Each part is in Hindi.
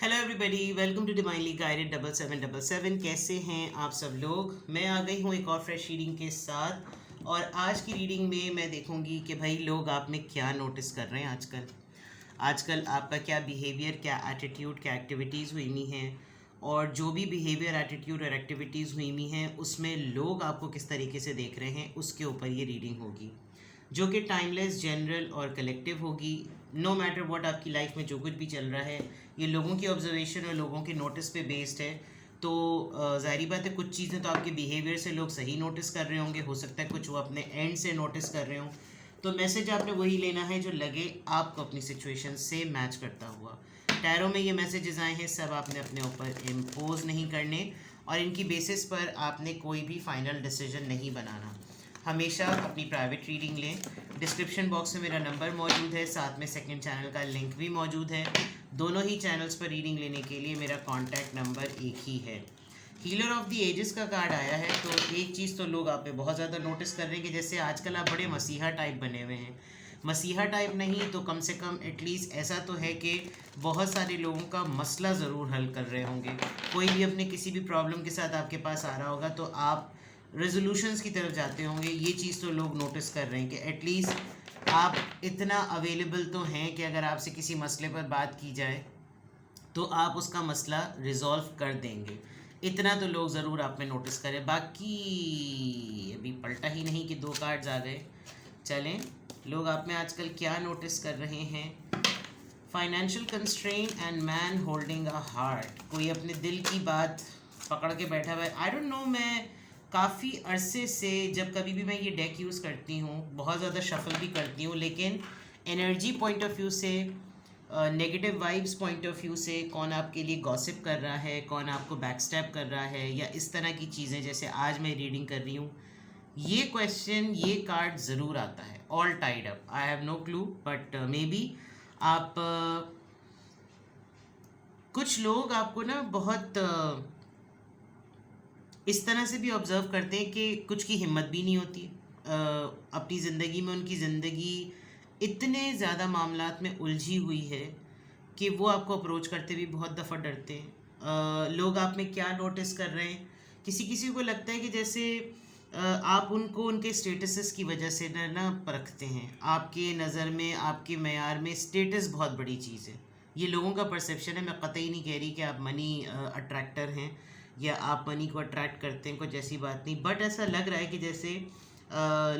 Hello everybody, welcome to divinely guided 7777। कैसे हैं आप सब लोग। मैं आ गई हूँ एक और फ्रेश रीडिंग के साथ। और आज की रीडिंग में मैं देखूंगी कि भाई लोग आप में क्या नोटिस कर रहे हैं आजकल। आजकल आपका क्या बिहेवियर, क्या एटीट्यूड, क्या एक्टिविटीज़ हुई हुई हैं। और जो भी बिहेवियर, एटीट्यूड और एक्टिविटीज़ हुई हुई हैं उसमें लोग आपको किस तरीके से देख रहे हैं, उसके ऊपर ये रीडिंग होगी, जो कि टाइमलेस, जनरल और कलेक्टिव होगी। नो मैटर व्हाट आपकी लाइफ में जो कुछ भी चल रहा है, ये लोगों की ऑब्जर्वेशन और लोगों के नोटिस पे बेस्ड है। तो ज़ाहिर बात है, कुछ चीज़ें तो आपके बिहेवियर से लोग सही नोटिस कर रहे होंगे, हो सकता है कुछ वो अपने एंड से नोटिस कर रहे हों। तो मैसेज आपने वही लेना है जो लगे आपको अपनी सिचुएशन से मैच करता हुआ। टैरो में ये मैसेजेस आए हैं, सब आपने अपने ऊपर इम्पोज नहीं करने और इनकी बेसिस पर आपने कोई भी फाइनल डिसीजन नहीं बनाना। हमेशा अपनी प्राइवेट रीडिंग लें। डिस्क्रिप्शन बॉक्स में मेरा नंबर मौजूद है, साथ में सेकंड चैनल का लिंक भी मौजूद है। दोनों ही चैनल्स पर रीडिंग लेने के लिए मेरा कॉन्टैक्ट नंबर एक ही है। हीलर ऑफ द एजेस का कार्ड आया है, तो एक चीज़ तो लोग आप पे बहुत ज़्यादा नोटिस कर रहे हैं कि जैसे आजकल आप बड़े मसीहा टाइप बने हुए हैं। मसीहा टाइप नहीं तो कम से कम एटलीस्ट ऐसा तो है कि बहुत सारे लोगों का मसला ज़रूर हल कर रहे होंगे। कोई भी अपने किसी भी प्रॉब्लम के साथ आपके पास आ रहा होगा तो आप रेजोल्यूशंस की तरफ जाते होंगे। ये चीज़ तो लोग नोटिस कर रहे हैं कि एटलीस्ट आप इतना अवेलेबल तो हैं कि अगर आपसे किसी मसले पर बात की जाए तो आप उसका मसला रिजॉल्व कर देंगे। इतना तो लोग ज़रूर आप में नोटिस करें। बाकी अभी पलटा ही नहीं कि दो कार्ड्स आ गए। चलें, लोग आप में आजकल क्या नोटिस कर रहे हैं। Financial constraint and man holding a heart. कोई अपने दिल की बात पकड़ के बैठा हुआ है। आई डोंट नो, मैं काफ़ी अरसे से जब कभी भी मैं ये डेक यूज़ करती हूँ, बहुत ज़्यादा शफल भी करती हूँ, लेकिन एनर्जी पॉइंट ऑफ व्यू से, negative vibes point of view से, कौन आपके लिए गॉसिप कर रहा है, कौन आपको बैकस्टैप कर रहा है या इस तरह की चीज़ें, जैसे आज मैं रीडिंग कर रही हूँ, ये क्वेश्चन, ये कार्ड ज़रूर आता है। All tied up, I have no clue, but maybe आप कुछ लोग आपको ना बहुत इस तरह से भी ऑब्ज़र्व करते हैं कि कुछ की हिम्मत भी नहीं होती अपनी ज़िंदगी में। उनकी ज़िंदगी इतने ज़्यादा मामलात में उलझी हुई है कि वो आपको अप्रोच करते भी बहुत दफ़ा डरते हैं। लोग आप में क्या नोटिस कर रहे हैं, किसी किसी को लगता है कि जैसे आप उनको उनके स्टेटसेस की वजह से ना परखते हैं। आपके नज़र में, आपके मयार में स्टेटस बहुत बड़ी चीज़ है। ये लोगों का परसेप्शन है। मैं कतई नहीं कह रही कि आप मनी अट्रैक्टर हैं या आप मनी को अट्रैक्ट करते हैं, कुछ ऐसी बात नहीं, बट ऐसा लग रहा है कि जैसे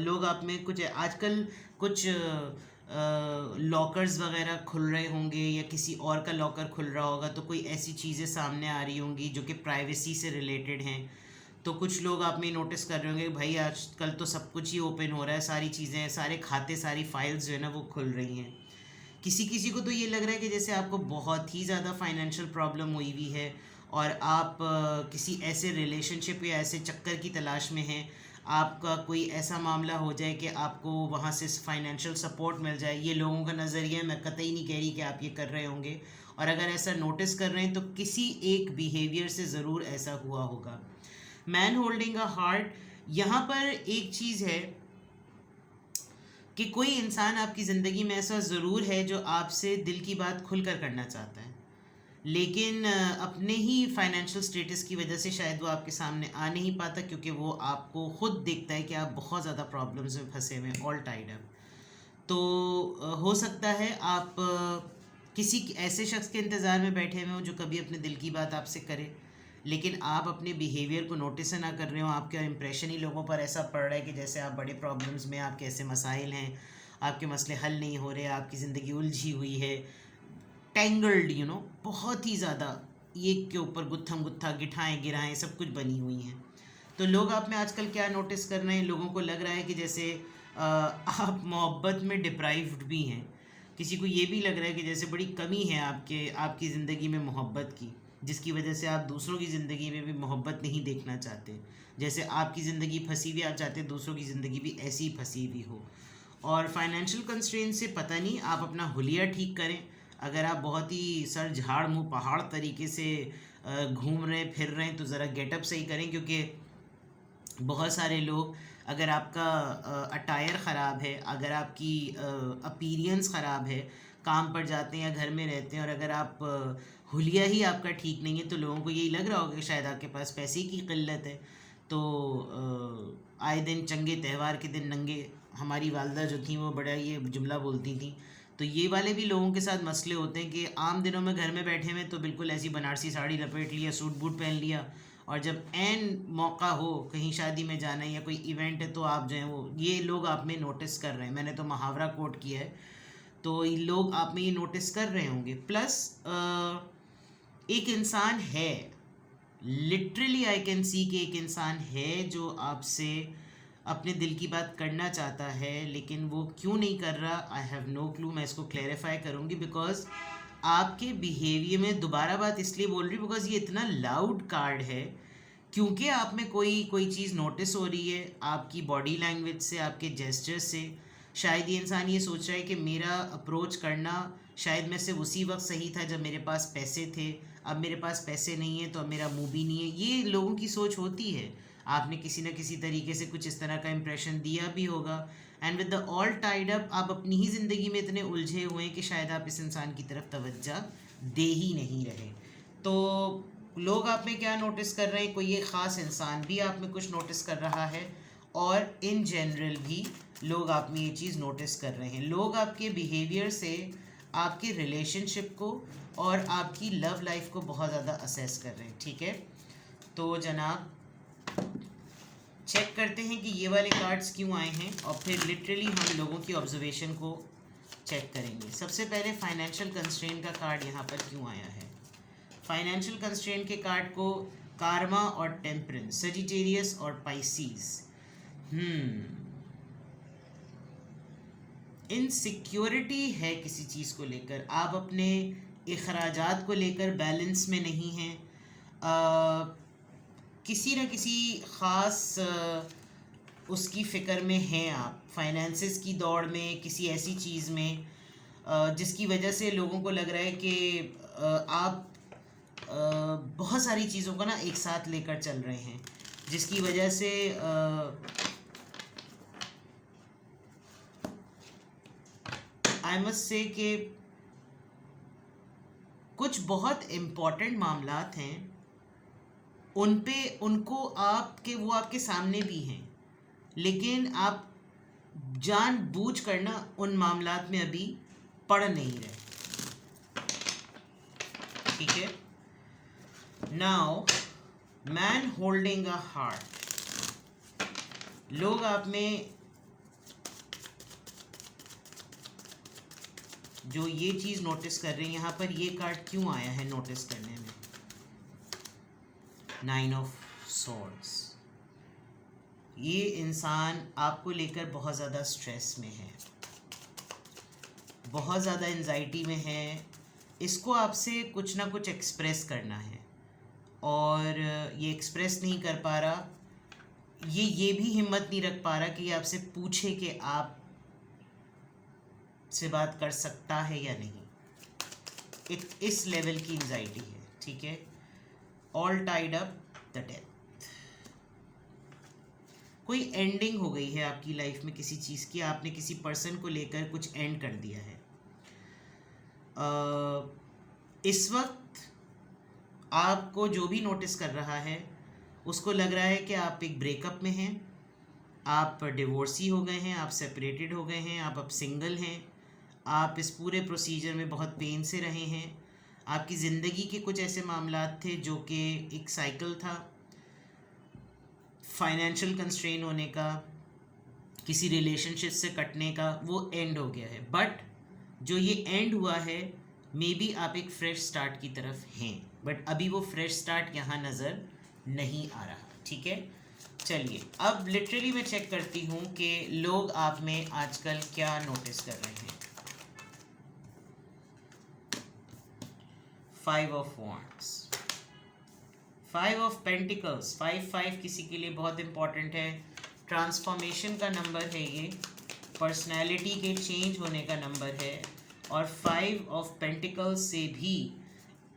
लोग आप में कुछ आजकल कुछ लॉकर्स वगैरह खुल रहे होंगे या किसी और का लॉकर खुल रहा होगा, तो कोई ऐसी चीज़ें सामने आ रही होंगी जो कि प्राइवेसी से रिलेटेड हैं। तो कुछ लोग आप में नोटिस कर रहे होंगे कि भाई आजकल तो सब कुछ ही ओपन हो रहा है, सारी चीज़ें, सारे खाते, सारी फाइल्स जो है ना वो खुल रही हैं। किसी किसी को तो ये लग रहा है कि जैसे आपको बहुत ही ज़्यादा फाइनेंशियल प्रॉब्लम हुई हुई है और आप किसी ऐसे रिलेशनशिप या ऐसे चक्कर की तलाश में हैं, आपका कोई ऐसा मामला हो जाए कि आपको वहाँ से फाइनेंशियल सपोर्ट मिल जाए। ये लोगों का नज़रिया है, मैं कतई नहीं कह रही कि आप ये कर रहे होंगे। और अगर ऐसा नोटिस कर रहे हैं तो किसी एक बिहेवियर से ज़रूर ऐसा हुआ होगा। मैन होल्डिंग अ हार्ट, यहाँ पर एक चीज़ है कि कोई इंसान आपकी ज़िंदगी में ऐसा ज़रूर है जो आपसे दिल की बात खुलकर करना चाहता है, लेकिन अपने ही फाइनेंशियल स्टेटस की वजह से शायद वो आपके सामने आ नहीं पाता, क्योंकि वो आपको खुद देखता है कि आप बहुत ज़्यादा प्रॉब्लम्स में फंसे हुए हैं, ऑल टाइड अप। तो हो सकता है आप किसी ऐसे शख्स के इंतज़ार में बैठे हुए हो जो कभी अपने दिल की बात आपसे करे, लेकिन आप अपने बिहेवियर को नोटिस ना कर रहे हो। आपका इंप्रेशन ही लोगों पर ऐसा पड़ रहा है कि जैसे आप बड़े प्रॉब्लम्स में, आपके ऐसे मसाइल हैं, आपके मसले हल नहीं हो रहे, आपकी ज़िंदगी उलझी हुई है, टेंगल्ड, बहुत ही ज़्यादा एक के ऊपर गुत्थम गुत्था, गिठाएँ गिराएँ सब कुछ बनी हुई हैं। तो लोग आप में आजकल क्या नोटिस कर रहे हैं, लोगों को लग रहा है कि जैसे आप मोहब्बत में डिप्राइव्ड भी हैं। किसी को ये भी लग रहा है कि जैसे बड़ी कमी है आपकी ज़िंदगी में मोहब्बत की, जिसकी वजह से आप दूसरों की ज़िंदगी में भी मोहब्बत नहीं देखना चाहते। जैसे आपकी ज़िंदगी फंसी हुई, आप चाहते हैं दूसरों की ज़िंदगी भी ऐसी ही फंसी हुई हो। और फाइनेंशियल कंस्ट्रेंट से पता नहीं, आप अपना हुलिया ठीक करें। अगर आप बहुत ही सर झाड़ मुँह पहाड़ तरीके से घूम रहे फिर रहे हैं तो ज़रा गेटअप सही करें, क्योंकि बहुत सारे लोग, अगर आपका अटायर ख़राब है, अगर आपकी अपीरियंस ख़राब है, काम पर जाते हैं या घर में रहते हैं, और अगर आप हुलिया ही आपका ठीक नहीं है तो लोगों को यही लग रहा होगा कि शायद आपके पास पैसे की किल्लत है। तो आए दिन चंगे त्यौहार के दिन नंगे, हमारी वालदा जो थी वो बड़ा ये जुमला बोलती थी। तो ये वाले भी लोगों के साथ मसले होते हैं कि आम दिनों में घर में बैठे हुए तो बिल्कुल ऐसी बनारसी साड़ी लपेट लिया, सूट बूट पहन लिया, और जब एन मौका हो कहीं शादी में जाना है या कोई इवेंट है तो आप जो है वो ये लोग आप में नोटिस कर रहे हैं। मैंने तो मुहावरा कोट किया है, तो ये लोग आप में ये नोटिस कर रहे होंगे। प्लस एक इंसान है, लिटरली आई कैन सी कि एक इंसान है जो आपसे अपने दिल की बात करना चाहता है, लेकिन वो क्यों नहीं कर रहा, आई हैव नो क्लू। मैं इसको क्लैरिफाई करूँगी बिकॉज आपके बिहेवियर में, दोबारा बात इसलिए बोल रही हूँ बिकॉज ये इतना लाउड कार्ड है, क्योंकि आप में कोई चीज़ नोटिस हो रही है आपकी बॉडी लैंग्वेज से, आपके जेस्चर से। शायद ये इंसान ये सोच रहा है कि मेरा अप्रोच करना शायद मैं सिर्फ उसी वक्त सही था जब मेरे पास पैसे थे, अब मेरे पास पैसे नहीं है तो अब मेरा मुंह भी नहीं है। ये लोगों की सोच होती है। आपने किसी न किसी तरीके से कुछ इस तरह का इम्प्रेशन दिया भी होगा, and with the all tied up आप अपनी ही ज़िंदगी में इतने उलझे हुए हैं कि शायद आप इस इंसान की तरफ तवज्जो दे ही नहीं रहे। तो लोग आप में क्या नोटिस कर रहे हैं, कोई एक ख़ास इंसान भी आप में कुछ नोटिस कर रहा है, और इन जनरल भी लोग आप में ये चीज़ नोटिस कर रहे हैं। लोग आपके बिहेवियर से आपके रिलेशनशिप को और आपकी लव लाइफ को बहुत ज़्यादा असेस कर रहे हैं। ठीक है, तो जनाब चेक करते हैं कि ये वाले कार्ड्स क्यों आए हैं, और फिर लिटरली हम लोगों की ऑब्जर्वेशन को चेक करेंगे। सबसे पहले फाइनेंशियल कंस्ट्रेंट का कार्ड यहाँ पर क्यों आया है। फाइनेंशियल कंस्ट्रेंट के कार्ड को कारमा और टेम्परेंस, सजिटेरियस और पाइसीज। इनसिक्योरिटी है किसी चीज़ को लेकर, आप अपने अखराजात को लेकर बैलेंस में नहीं हैं, किसी न किसी ख़ास उसकी फ़िक्र में हैं आप, फाइनेंसेस की दौड़ में, किसी ऐसी चीज़ में जिसकी वजह से लोगों को लग रहा है कि आप बहुत सारी चीज़ों को ना एक साथ लेकर चल रहे हैं, जिसकी वजह से आई मस्ट से कि कुछ बहुत इम्पॉर्टेंट मामलात हैं, उन पे उनको आपके वो आपके सामने भी हैं, लेकिन आप जानबूझ कर ना उन मामलात में अभी पढ़ नहीं रहे। ठीक है, now man holding a heart. लोग आप में जो ये चीज़ नोटिस कर रहे हैं, यहाँ पर ये कार्ड क्यों आया है नोटिस करने में, 9 ऑफ सॉर्ड्स। ये इंसान आपको लेकर बहुत ज़्यादा स्ट्रेस में है, बहुत ज़्यादा एंजाइटी में है, इसको आपसे कुछ ना कुछ एक्सप्रेस करना है और ये एक्सप्रेस नहीं कर पा रहा। ये भी हिम्मत नहीं रख पा रहा कि आपसे पूछे कि आप से बात कर सकता है या नहीं। इस लेवल की एंजाइटी है। ठीक है, all tied up the death. कोई एंडिंग हो गई है आपकी लाइफ में किसी चीज़ की, आपने किसी पर्सन को लेकर कुछ एंड कर दिया है। इस वक्त आपको जो भी नोटिस कर रहा है उसको लग रहा है कि आप एक ब्रेकअप में हैं, आप डिवोर्सी हो गए हैं, आप सेपरेटेड हो गए हैं, आप अब सिंगल हैं, आप इस पूरे प्रोसीजर में बहुत पेन से रहे हैं। आपकी ज़िंदगी के कुछ ऐसे मामलात थे जो कि एक साइकिल था, फाइनेंशियल कंस्ट्रेन होने का, किसी रिलेशनशिप से कटने का, वो एंड हो गया है। बट जो ये एंड हुआ है, मे बी आप एक फ्रेश स्टार्ट की तरफ हैं, बट अभी वो फ्रेश स्टार्ट यहाँ नज़र नहीं आ रहा। ठीक है, चलिए अब लिटरली मैं चेक करती हूँ कि लोग आप में आजकल क्या नोटिस कर रहे हैं। 5 ऑफ वॉन्ड्स, 5 ऑफ पेंटिकल्स, 5 किसी के लिए बहुत इम्पॉर्टेंट है। ट्रांसफॉर्मेशन का नंबर है ये, पर्सनैलिटी के चेंज होने का नंबर है, और 5 ऑफ पेंटिकल्स से भी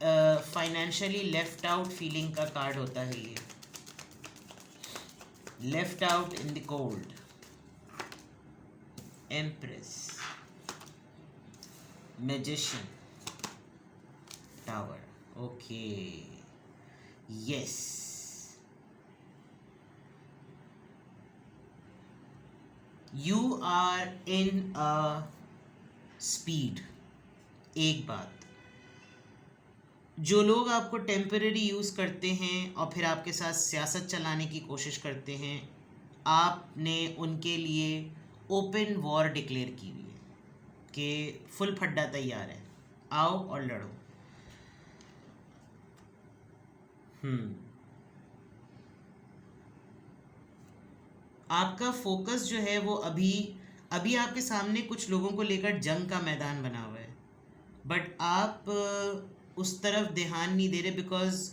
फाइनेंशियली लेफ्ट आउट फीलिंग का कार्ड होता है ये, left out in the cold, empress, magician, tower, okay, yes. You are in a speed. एक बात, जो लोग आपको टेम्पररी यूज़ करते हैं और फिर आपके साथ सियासत चलाने की कोशिश करते हैं, आपने उनके लिए ओपन वॉर डिक्लेयर की हुई है कि फुल फड्डा तैयार है, आओ और लड़ो। आपका फोकस जो है वो अभी अभी आपके सामने कुछ लोगों को लेकर जंग का मैदान बना हुआ है, बट आप उस तरफ ध्यान नहीं दे रहे, because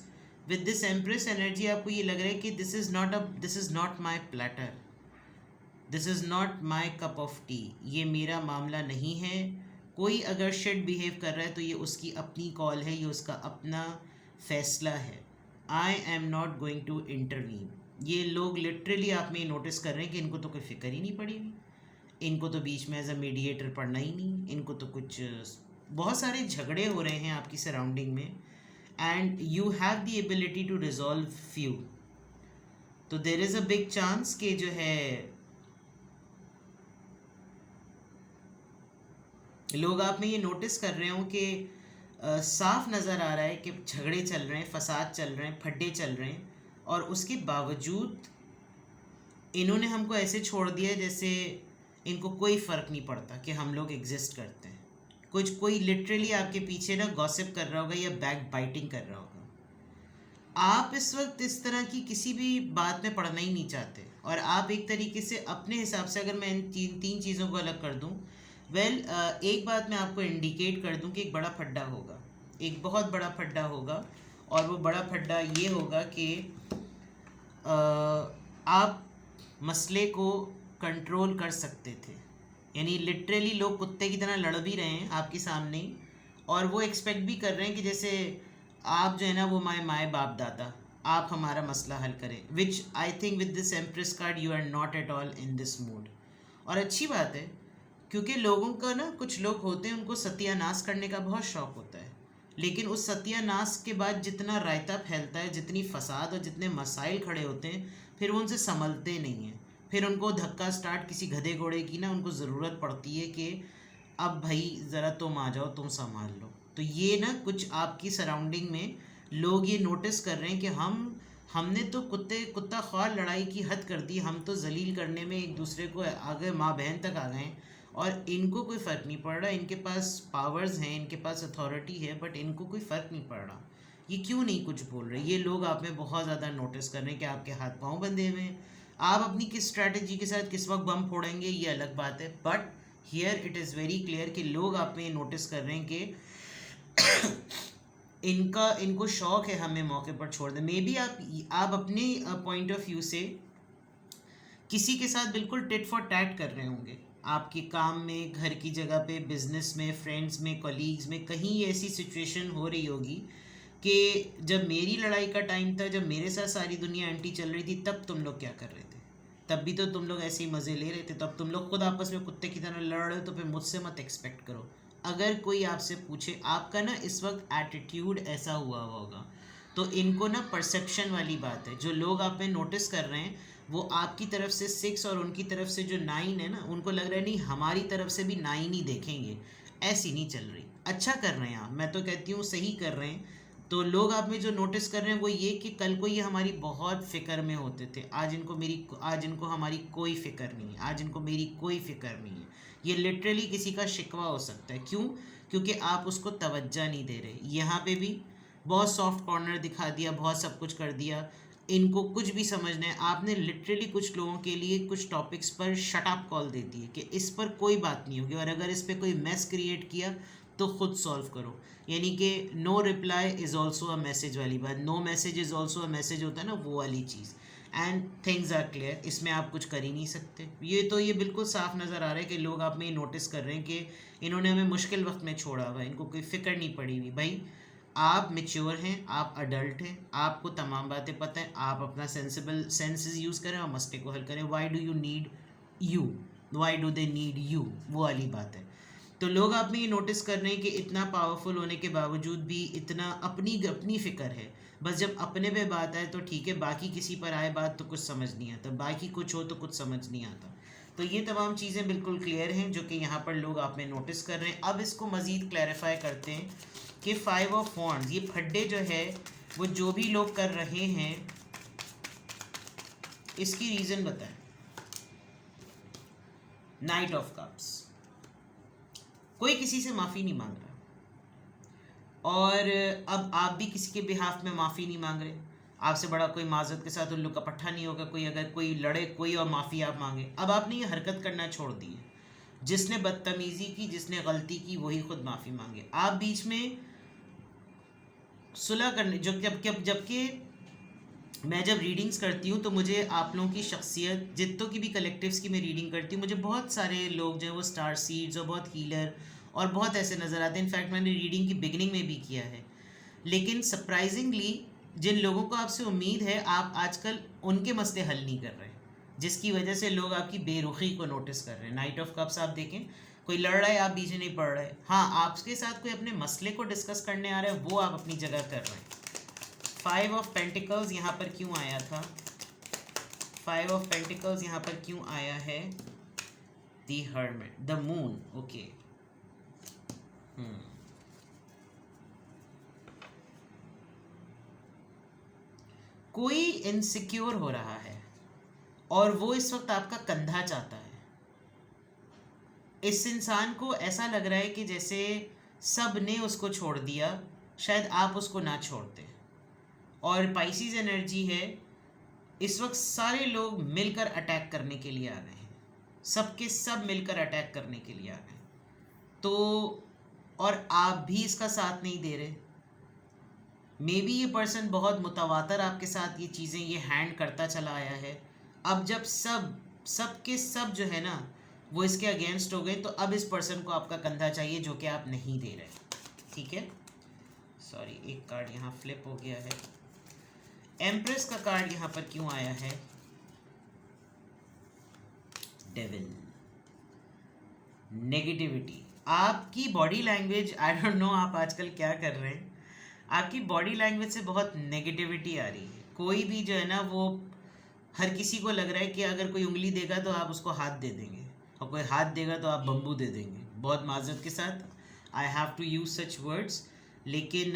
with this empress energy आपको ये लग रहा है कि this is not my platter, this is not my cup of T, ये मेरा मामला नहीं है। कोई अगर शिट बिहेव कर रहा है तो ये उसकी अपनी कॉल है, ये उसका अपना फैसला है। I am not going to intervene. ये लोग लिटरली आप में नोटिस कर रहे हैं कि इनको तो कोई फिक्र ही नहीं पड़ी हुई, इनको तो बीच में एज अ मीडिएटर पढ़ना ही नहीं, इनको तो कुछ बहुत सारे झगड़े हो रहे हैं आपकी सराउंडिंग में, and you have the ability to resolve few. तो there is a big chance कि जो है लोग आप में ये नोटिस कर रहे हो कि साफ नज़र आ रहा है कि झगड़े चल रहे हैं, फसाद चल रहे हैं, फड्डे चल रहे हैं, और उसके बावजूद इन्होंने हमको ऐसे छोड़ दिया जैसे इनको कोई फ़र्क नहीं पड़ता कि हम लोग एग्जिस्ट करते हैं। कोई लिटरली आपके पीछे ना गॉसिप कर रहा होगा या बैक बाइटिंग कर रहा होगा। आप इस वक्त इस तरह की किसी भी बात में पढ़ना ही नहीं चाहते, और आप एक तरीके से अपने हिसाब से, अगर मैं इन तीन चीज़ों को अलग कर दूं, एक बात मैं आपको इंडिकेट कर दूं कि एक बड़ा फड्डा होगा, एक बहुत बड़ा फड्डा होगा, और वो बड़ा फड्डा ये होगा कि आप मसले को कंट्रोल कर सकते थे। यानी लिटरली लोग कुत्ते की तरह लड़ भी रहे हैं आपके सामने, और वो एक्सपेक्ट भी कर रहे हैं कि जैसे आप जो है ना वो माए बाप दादा, आप हमारा मसला हल करें, which I think with this empress card you are not at all in this mood. और अच्छी बात है, क्योंकि लोगों का ना, कुछ लोग होते हैं उनको सत्यानाश करने का बहुत शौक़ होता है, लेकिन उस सत्यानाश के बाद जितना रायता फैलता है, जितनी फसाद और जितने मसाइल खड़े होते हैं, फिर वो उनसे संभलते नहीं हैं। फिर उनको धक्का स्टार्ट किसी गधे घोड़े की ना उनको ज़रूरत पड़ती है कि अब भाई ज़रा तुम आ जाओ, तुम संभाल लो। तो ये ना कुछ आपकी सराउंडिंग में लोग ये नोटिस कर रहे हैं कि हमने तो कुत्ता ख्वार लड़ाई की हद कर दी, हम तो जलील करने में एक दूसरे को आगे माँ बहन तक आ गए, और इनको कोई फ़र्क नहीं पड़ रहा। इनके पास पावर्स हैं, इनके पास अथॉरिटी है, बट इनको कोई फ़र्क नहीं पड़ रहा। ये क्यों नहीं कुछ बोल रहे? ये लोग आप में बहुत ज़्यादा नोटिस कर रहे हैं कि आपके हाथ पाँव बंधे हुए हैं। आप अपनी किस स्ट्रैटेजी के साथ किस वक्त बम फोड़ेंगे ये अलग बात है, but here it is very clear कि लोग आप में नोटिस कर रहे हैं कि इनको शौक़ है हमें मौके पर छोड़ दें। मे बी आप अपने पॉइंट ऑफ व्यू से किसी के साथ बिल्कुल टिट फॉर टैट कर रहे होंगे, आपके काम में, घर की जगह पे, बिजनेस में, फ्रेंड्स में, कलीग्स में, कहीं ऐसी सिचुएशन हो रही होगी कि जब मेरी लड़ाई का टाइम था, जब मेरे साथ सारी दुनिया एंटी चल रही थी, तब तुम लोग क्या कर रहे थे? तब भी तो तुम लोग ऐसे ही मज़े ले रहे थे, तब तुम लोग खुद आपस में कुत्ते की तरह लड़ रहे हो, तो फिर मुझसे मत एक्सपेक्ट करो। अगर कोई आपसे पूछे, आपका ना इस वक्त एटीट्यूड ऐसा हुआ होगा, तो इनको ना परसेप्शन वाली बात है, जो लोग आप में नोटिस कर रहे हैं वो आपकी तरफ से 6 और उनकी तरफ से जो 9 है ना, उनको लग रहा है नहीं हमारी तरफ से भी 9 ही देखेंगे, ऐसी नहीं चल रही। अच्छा कर रहे हैं आप, मैं तो कहती हूँ सही कर रहे हैं। तो लोग आप में जो नोटिस कर रहे हैं वो ये कि कल को ये हमारी बहुत फ़िक्र में होते थे, आज इनको हमारी कोई फ़िक्र नहीं है, आज इनको मेरी कोई फ़िक्र नहीं है। ये लिटरली किसी का शिकवा हो सकता है। क्यों? क्योंकि आप उसको तवज्जो नहीं दे रहे। यहाँ पे भी बहुत सॉफ्ट कॉर्नर दिखा दिया, बहुत सब कुछ कर दिया, इनको कुछ भी समझना है। आपने लिटरली कुछ लोगों के लिए कुछ टॉपिक्स पर शट अप कॉल दे दी है कि इस पर कोई बात नहीं होगी, और अगर इस पर कोई मैस क्रिएट किया तो खुद सॉल्व करो। यानी कि no reply is also a message वाली बात, no message is also a message होता है ना, वो वाली चीज़। एंड थिंग्स आर क्लियर, इसमें आप कुछ कर ही नहीं सकते। ये बिल्कुल साफ नज़र आ रहा है कि लोग आप में ये नोटिस कर रहे हैं कि इन्होंने हमें मुश्किल वक्त में छोड़ा हुआ है, इनको कोई फ़िक्र नहीं पड़ी हुई। भाई आप मैच्योर हैं, आप अडल्ट हैं, आपको तमाम बातें पता हैं, आप अपना सेंसेस यूज़ करें और मसले को हल करें। Why do they need you, वो वाली बात है। तो लोग आप में ये नोटिस कर रहे हैं कि इतना पावरफुल होने के बावजूद भी इतना अपनी अपनी फ़िक्र है। बस जब अपने पे बात आए तो ठीक है, बाकी किसी पर आए बात तो कुछ समझ नहीं आता, बाकी कुछ हो तो कुछ समझ नहीं आता। तो ये तमाम चीज़ें बिल्कुल क्लियर हैं जो कि यहाँ पर लोग आप में नोटिस कर रहे हैं। अब इसको मज़ीद क्लैरिफाई करते हैं कि 5 ऑफ वॉन्ड्स, ये फड्डे जो है वो जो भी लोग कर रहे हैं इसकी रीज़न बताएं। नाइट ऑफ कप्स, कोई किसी से माफ़ी नहीं मांग रहा, और अब आप भी किसी के बिहाफ में माफ़ी नहीं मांग रहे। आपसे बड़ा कोई माजरत के साथ उल्लू का पट्टा नहीं होगा कोई, अगर कोई लड़े कोई और माफ़ी आप मांगे। अब आपने ये हरकत करना छोड़ दी है। जिसने बदतमीज़ी की, जिसने गलती की, वही खुद माफ़ी मांगे। आप बीच में सुलह करने, जबकि मैं जब रीडिंग्स करती हूँ तो मुझे आप लोगों की शख्सियत, जितनों की भी कलेक्टिव्स की मैं रीडिंग करती हूँ, मुझे बहुत सारे लोग जो है वो स्टार सीड्स और बहुत हीलर और बहुत ऐसे नज़र आते हैं। इनफैक्ट मैंने रीडिंग की बिगनिंग में भी किया है। लेकिन सरप्राइजिंगली जिन लोगों को आपसे उम्मीद है, आप आजकल उनके मसले हल नहीं कर रहे, जिसकी वजह से लोग आपकी बेरुखी को नोटिस कर रहे हैं। नाइट ऑफ कप्स आप देखें, कोई लड़ रहा है, आप बीच में नहीं पड़ रहे। हाँ, आपके साथ कोई अपने मसले को डिस्कस करने आ रहा है, वो आप अपनी जगह कर रहे हैं। 5 ऑफ पेंटिकल्स यहाँ पर क्यों आया था? 5 ऑफ पेंटिकल्स यहाँ पर क्यों आया है? The hermit, the moon, okay. कोई इनसिक्योर हो रहा है और वो इस वक्त आपका कंधा चाहता है। इस इंसान को ऐसा लग रहा है कि जैसे सब ने उसको छोड़ दिया, शायद आप उसको ना छोड़ते। और पाइसिस एनर्जी है, इस वक्त सारे लोग मिलकर अटैक करने के लिए आ गए हैं, सबके सब मिलकर अटैक करने के लिए आ गए। तो और आप भी इसका साथ नहीं दे रहे। मे बी ये पर्सन बहुत मुतवातर आपके साथ ये चीज़ें ये हैंड करता चला आया है। अब जब सब के सब जो है ना वो इसके अगेंस्ट हो गए, तो अब इस पर्सन को आपका कंधा चाहिए जो कि आप नहीं दे रहे। ठीक है, सॉरी एक कार्ड यहाँ फ्लिप हो गया है। एम्प्रेस का कार्ड यहाँ पर क्यों आया है? Devil, negativity. आपकी body language, I don't know आप आजकल क्या कर रहे हैं, आपकी बॉडी लैंग्वेज से बहुत नेगेटिविटी आ रही है। कोई भी जो है ना वो, हर किसी को लग रहा है कि अगर कोई उंगली देगा तो आप उसको हाथ दे देंगे, और कोई हाथ देगा तो आप बम्बू दे देंगे। बहुत माजरत के साथ I have to use such words, लेकिन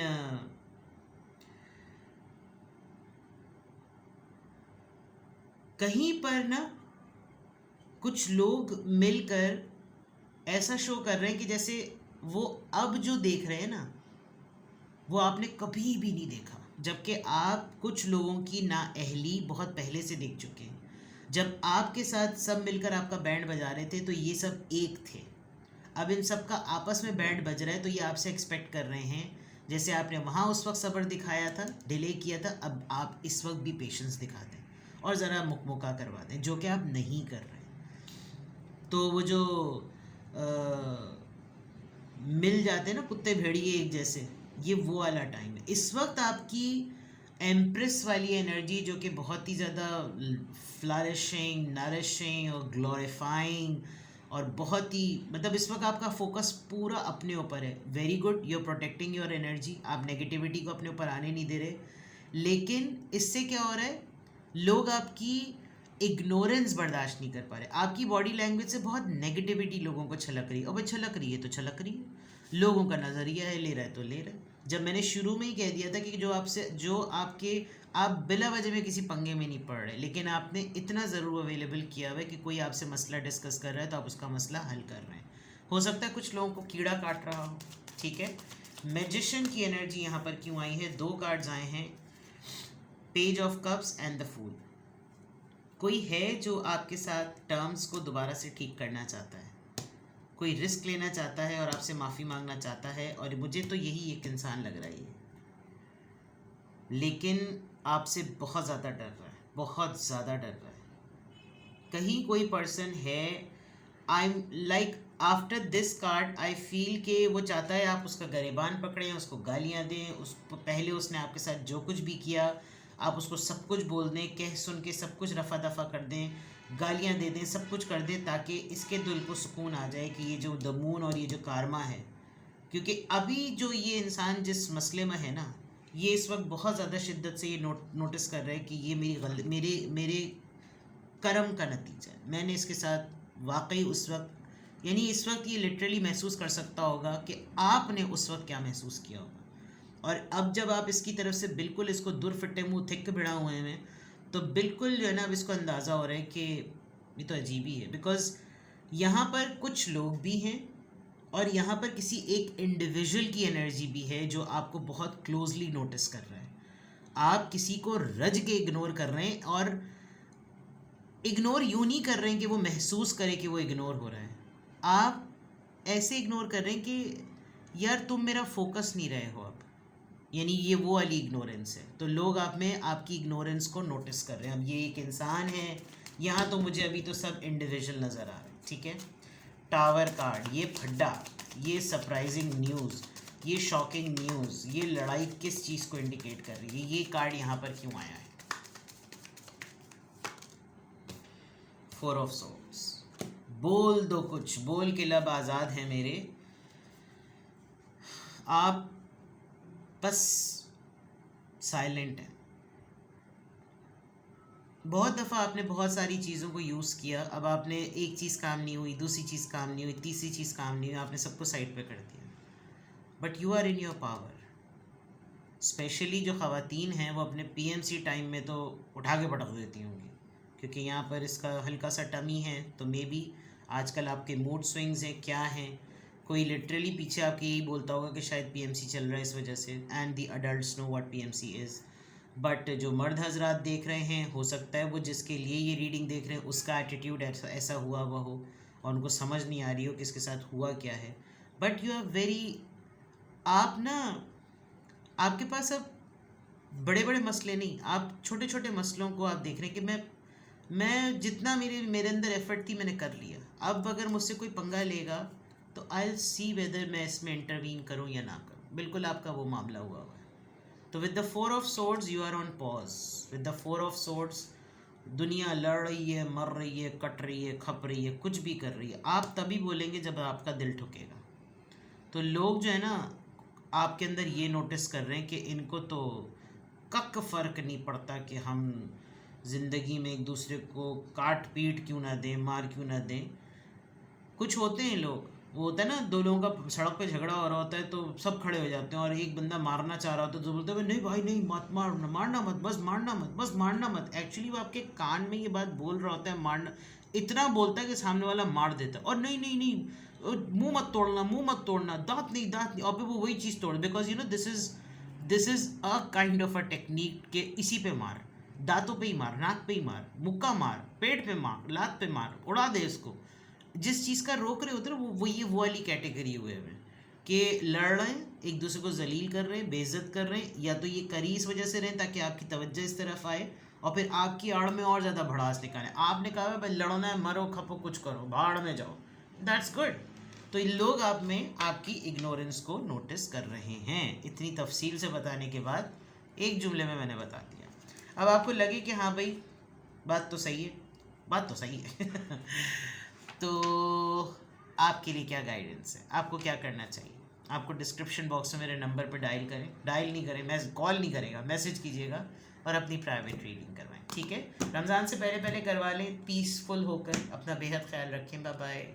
कहीं पर ना कुछ लोग मिलकर ऐसा शो कर रहे हैं कि जैसे वो अब जो देख रहे हैं ना वो आपने कभी भी नहीं देखा, जबकि आप कुछ लोगों की नाअहली बहुत पहले से देख चुके हैं। जब आपके साथ सब मिलकर आपका बैंड बजा रहे थे तो ये सब एक थे। अब इन सब का आपस में बैंड बज रहा है तो ये आपसे एक्सपेक्ट कर रहे हैं, जैसे आपने वहाँ उस वक्त सब्र दिखाया था, डिले किया था, अब आप इस वक्त भी पेशेंस दिखा दें और ज़रा मुकमुका करवा दें, जो कि आप नहीं कर रहे। तो वो जो मिल जाते हैं ना कुत्ते भेड़िए एक जैसे, ये वो वाला टाइम है। इस वक्त आपकी एम्प्रेस वाली एनर्जी जो कि बहुत ही ज़्यादा फ्लरिशिंग, नरिशिंग और ग्लोरीफाइंग और बहुत ही, मतलब इस वक्त आपका फोकस पूरा अपने ऊपर है। Very good, you are protecting your energy, आप नेगेटिविटी को अपने ऊपर आने नहीं दे रहे। लेकिन इससे क्या हो रहा है, लोग आपकी इग्नोरेंस बर्दाश्त नहीं कर पा रहे। आपकी बॉडी लैंग्वेज से बहुत नेगेटिविटी लोगों को छलक रही है। अब छलक रही है तो छलक रही है, लोगों का नज़रिया है, ले रहा है तो ले रहा है। जब मैंने शुरू में ही कह दिया था कि जो आप बिला वजह में किसी पंगे में नहीं पड़ रहे, लेकिन आपने इतना ज़रूर अवेलेबल किया हुआ है कि कोई आपसे मसला डिस्कस कर रहा है तो आप उसका मसला हल कर रहे हैं। हो सकता है कुछ लोगों को कीड़ा काट रहा हो। ठीक है, मैजिशियन की एनर्जी यहाँ पर क्यों आई है? 2 कार्ड्स आए हैं, page of cups and the fool. कोई है जो आपके साथ टर्म्स को दोबारा से ठीक करना चाहता है, कोई रिस्क लेना चाहता है और आपसे माफ़ी मांगना चाहता है, और मुझे तो यही एक इंसान लग रहा है, लेकिन आपसे बहुत ज़्यादा डर रहा है, बहुत ज़्यादा डर रहा है। कहीं कोई पर्सन है, I am like after this card I feel कि वो चाहता है आप उसका गरेबान पकड़ें, उसको गालियाँ दें, उसको पहले उसने आपके साथ जो कुछ भी किया आप उसको सब कुछ बोल दें, कह सुन के सब कुछ रफा दफा कर दें, गालियाँ दे दें, सब कुछ कर दें ताकि इसके दिल को सुकून आ जाए कि ये जो द मून और ये जो कारमा है, क्योंकि अभी जो ये इंसान जिस मसले में है ना, ये इस वक्त बहुत ज़्यादा शिद्दत से ये नोटिस कर रहा है कि ये मेरे मेरे कर्म का नतीजा है। मैंने इसके साथ वाकई उस वक्त, यानी इस वक्त ये लिटरली महसूस कर सकता होगा कि आपने उस वक्त क्या महसूस किया होगा। और अब जब आप इसकी तरफ से बिल्कुल इसको दूर फिट्टे मुँह थिक भिड़ा हुए हैं, तो बिल्कुल जो है ना अब इसको अंदाज़ा हो रहा है कि ये तो अजीब ही है। बिकॉज़ यहाँ पर कुछ लोग भी हैं और यहाँ पर किसी एक इंडिविजुअल की एनर्जी भी है जो आपको बहुत क्लोजली नोटिस कर रहा है। आप किसी को रज के इग्नोर कर रहे हैं, और इग्नोर यूँ नहीं कर रहे हैं कि वो महसूस करे कि वो इग्नोर हो रहा है। आप ऐसे इग्नोर कर रहे हैं कि यार तुम मेरा फोकस नहीं रहे हो अब, यानी ये वो वाली इग्नोरेंस है। तो लोग आप में आपकी इग्नोरेंस को नोटिस कर रहे हैं। अब ये एक इंसान है, यहाँ तो मुझे अभी तो सब इंडिविजुअल नज़र आ रहे हैं, ठीक है। टावर कार्ड, ये फड्डा, ये सरप्राइजिंग न्यूज़, ये शॉकिंग न्यूज़, ये लड़ाई किस चीज़ को इंडिकेट कर रही है, ये कार्ड यहाँ पर क्यों आया है। 4 ऑफ सोर्ड्स, बोल दो कुछ, बोल के लब आज़ाद है मेरे। आप बस साइलेंट हैं। बहुत दफ़ा आपने बहुत सारी चीज़ों को यूज़ किया, अब आपने एक चीज़ काम नहीं हुई, दूसरी चीज़ काम नहीं हुई, तीसरी चीज़ काम नहीं हुई, आपने सबको साइड पे कर दिया। But you are in your power. Specially जो ख़वातीन हैं वो अपने पीएमसी टाइम में तो उठा के पटक देती होंगी, क्योंकि यहाँ पर इसका हल्का सा टमी है। तो मे बी आजकल आपके मूड स्विंग्स हैं, क्या हैं, कोई लिटरली पीछे आपके यही बोलता होगा कि शायद पीएमसी चल रहा है इस वजह से, and the adults know what PMC is. But जो मर्द हजरात देख रहे हैं, हो सकता है वो जिसके लिए ये रीडिंग देख रहे हैं उसका एटीट्यूड ऐसा हुआ हुआ हो और उनको समझ नहीं आ रही हो कि इसके साथ हुआ क्या है। बट यू आर वेरी, आप ना, आपके पास अब बड़े बड़े मसले नहीं, आप छोटे छोटे मसलों को आप देख रहे हैं कि मैं जितना मेरे अंदर एफर्ट थी मैंने कर लिया। अब अगर मुझसे कोई पंगा लेगा तो आई विल सी वेदर मैं इसमें इंटरवीन करूं या ना करूं। बिल्कुल आपका वो मामला हुआ है। तो with the 4 of swords you are on pause. With the 4 of swords दुनिया लड़ रही है, मर रही है, कट रही है, खप रही है, कुछ भी कर रही है, आप तभी बोलेंगे जब आपका दिल ठुकेगा। तो लोग जो है ना आपके अंदर ये नोटिस कर रहे हैं कि इनको तो कक फ़र्क नहीं पड़ता कि हम ज़िंदगी में एक दूसरे को काट पीट क्यों ना दें, मार क्यों ना दें। कुछ होते हैं लोग, वो होता है ना, दो लोगों का सड़क पे झगड़ा हो रहा होता है तो सब खड़े हो जाते हैं, और एक बंदा मारना चाह रहा होता है तो बोलते हैं नहीं भाई नहीं, मत मारना, मारना मत, बस मारना मत, बस मारना मत। एक्चुअली वो आपके कान में ये बात बोल रहा होता है मारना, इतना बोलता है कि सामने वाला मार देता है। और नहीं नहीं नहीं, मुंह मत तोड़ना, मुंह मत तोड़ना, दांत नहीं, दांत नहीं, और फिर वो वही चीज़ तोड़, because you know this is a kind of a technique के इसी पे मार, दांतों पे ही मार, नाक पे ही मार, मुक्का मार, पेट पे मार, लात पे मार, उड़ा दे इसको। जिस चीज़ का रोक रहे होते हैं वो ये वो वाली कैटेगरी हुए हैं कि लड़ रहे हैं, एक दूसरे को जलील कर रहे हैं, बेइज्जत कर रहे हैं, या तो ये करी इस वजह से रहें ताकि आपकी तवज्जो इस तरफ आए और फिर आपकी आड़ में और ज़्यादा भड़ास निकालें। आपने कहा भाई लड़ना है, मरो खपो कुछ करो, भाड़ में जाओ, दैट्स गुड। तो इन लोग आप में आपकी इग्नोरेंस को नोटिस कर रहे हैं। इतनी तफसील से बताने के बाद एक जुमले में मैंने बता दिया। अब आपको लगे कि हाँ भाई बात तो सही है, बात तो सही है तो आपके लिए क्या गाइडेंस है, आपको क्या करना चाहिए? आपको डिस्क्रिप्शन बॉक्स में मेरे नंबर पर डायल करें, डायल नहीं करें, मैं कॉल नहीं करेगा, मैसेज कीजिएगा और अपनी प्राइवेट रीडिंग करवाएं, ठीक है। रमज़ान से पहले पहले करवा लें, पीसफुल होकर। अपना बेहद ख्याल रखें, बाय बाय।